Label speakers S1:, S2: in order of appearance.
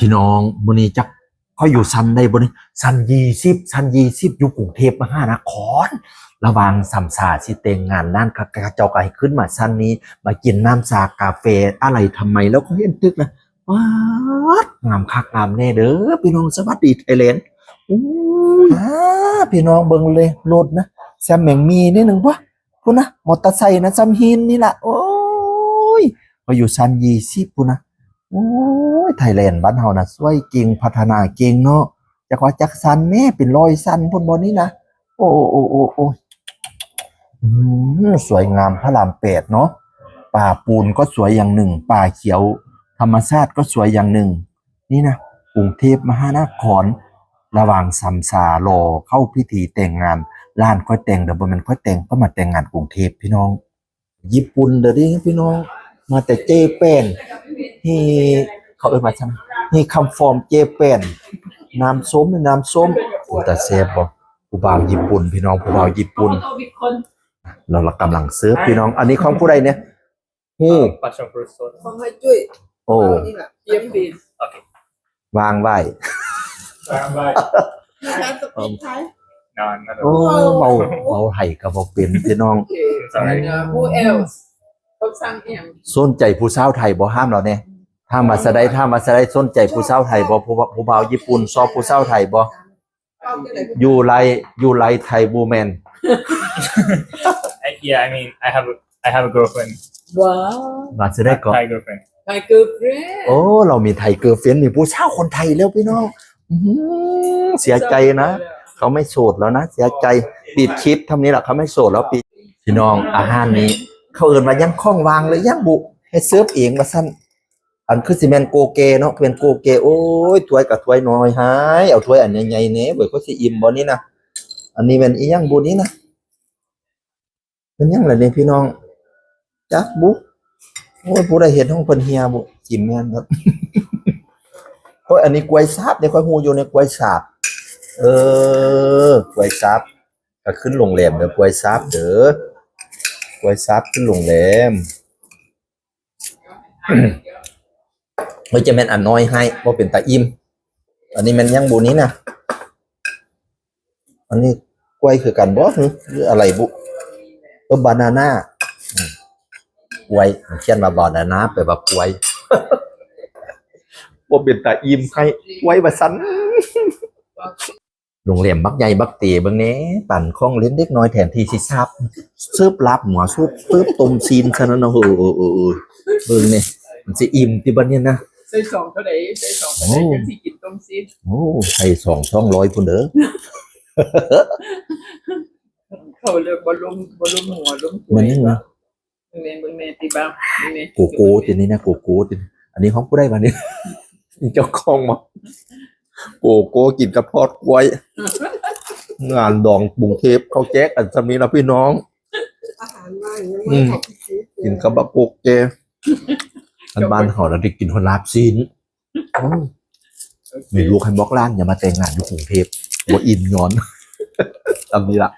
S1: พี่น้องมื้อนี้จักเขาอยู่ซันได้บ่นี่ซัน 20อยู่กรุงเทพมหานครระหว่างสำสาสิแต่งงานนั่นก็เจ้าก็ให้ขึ้นมาซันนี้มากินน้ำชากาแฟอะไรทำไมแล้วก็เห็นตึกนะว้าวงามคักงามแน่เด้อพี่น้องสวัสดีไทยแลนด์อู้พี่น้องเบิ่งเลยรถนะแซมแมงมีนิดนึงวะพุ่นนะมอเตอร์ไซค์นะซัมฮินนี่ล่ะโอ้ยเขาอยู่ซัน20พุ่นนะ โอ้ยไทยแลนด์บ้านเฮานะสวยเก่งพัฒนาเก่งเนาะจักว่าจักสันแม่เป็น100 สันพุ่นบ่นี้นะโอ้สวยงามพระราม8เนาะป่าปูนก็สวยอย่างหนึ่งป่าเขียวธรรมชาติก็สวยอย่างหนึ่งนี่นะกรุงเทพมหานครระหว่างสำสารอเข้าพิธีแต่งงานล้านค่อยแต่งเดี๋ยวบ่แม่นค่อยแต่งก็มาแต่งงานกรุงเทพพี่น้องญี่ปุ่นเด้อนี่พี่น้องมาแต่เจแปนที่เขาเอ่ยมาจังนี่คำฟอร์มเจแปนน้ำส้มโอ้แต่แซ่บบ่ผู้บ่าวญี่ปุ่นพี่น้องผู้บ่าวญี่ปุ่นเรากำลังเสิร์ฟพี่น้องอันนี้ของผู้ใดเนี่ยฮู้
S2: passion fruit soda
S3: ของให้จุ้ย
S1: โอ้
S3: นี่แหละเยี่ยมดี
S2: okay
S1: วางไว้
S3: นะคะสปีดไทย
S2: no not
S1: โอ้เบาไห้ก็บ่เป็นพี่น้อง
S2: sorry
S3: Who else ต้องสร้างเอง
S1: สนใจผู้สาวไทยบ่ห้ามเราเนี่ยถ้ามาแสดงสนใจผู้สาวไทยบ่ผู้บ่าวญี่ปุ่นชอบผู้สาวไทยบ่อยู่ไลไทยบูแมน
S2: yeah I mean I have a girlfriend
S3: ว้าว
S1: มาแสดงก่อน
S2: Thai girlfriend
S3: ไทยเกิร์ลเฟรนด์
S1: โอ้เรามีไทยเกิร์ลเฟรนด์มีผู้สาวคนไทยแล้วพี่น้องเสียใจนะเขาไม่โสดแล้วนะเสียใจปิดคลิปทำนี้แหละเขาไม่โสดแล้วปิดพี่น้องอาหารนี้เขาเอิ้นว่ายังข้องวางเลยยังบุให้เสิร์ฟเองว่าซั่นอันคือสิแม่นโกเกเนาะเป็นโกเกโอ้ยถ้วยกับถ้วยน้อยหายเอาถ้วยอันใหญ่ๆแหน่เบิดเขาสิอิ่มบ่นี่นะอันนี้เป็นอีหยังบุนี้นะเป็นหยังล่ะเนี่ยพี่น้องจักบุโอ้ยผู้ใดเห็นห้องเพิ่นเฮียบุจิ้มแม่นครับ โอ้ยอันนี้กล้วยสาบเนี่ยค่อยฮู้อยู่ในกล้วยสาบกล้วยสาบก็ขึ้นโรงแรมเด้อกล้วยสาบเด้อกล้วยสาบขึ้นโรงแรม เฮ้ยจะแม่นอันน้อยให้บ่เป็นตาอิ่มอันนี้แม่นยังบุนี้นะอันนี้กล้วยคือกันบ่หรืออะไรบุบานาน่ากล้วยมันเขียนว่าบานาน่าแปลว่ากล้วย บ่เป็นตาอิ่มให้กล้วยว่าซั่น โรงแรมบักใหญ่บักเตเบิ่งแหน่ปั่นของเล่นเด็กน้อยแทนที่สิซับเสิร์ฟลาบหัวซุปปึ๊บต้มซีนซะนั่นเนาะเบิ่งนี่มันสิอิ่มติบัดเนี่ยนะ
S3: ใส่สองเท่าไหร่ใส่สองเท่าไหร่ยังสิกินต้มซีด
S1: โอ้ใส่200พุ่นเด้อ
S3: เขาเรียกบอลลูนหัวลุม
S1: มันนี่นะ
S3: เมนตีบ้างนี่
S1: โกโก้ตินี่นะโกโก้ติอันนี้ของผู้ใดบัดนี้ เจ้าของมาโกโก้กินกับทอดกล้วยงานดองกรุงเทพเขาแจกอันซำนี้นะพี่น้อง
S3: อาหารว่าอย่างนี้ขอบคุณ
S1: กินกับบักโกเกอันบ้านเขาเราได้กินคนลาบซีนมีลูกให้บอกล้านอย่ามาแต่งงานอยู่กรุงเทพบ่อินย้อน ทำนี้ละ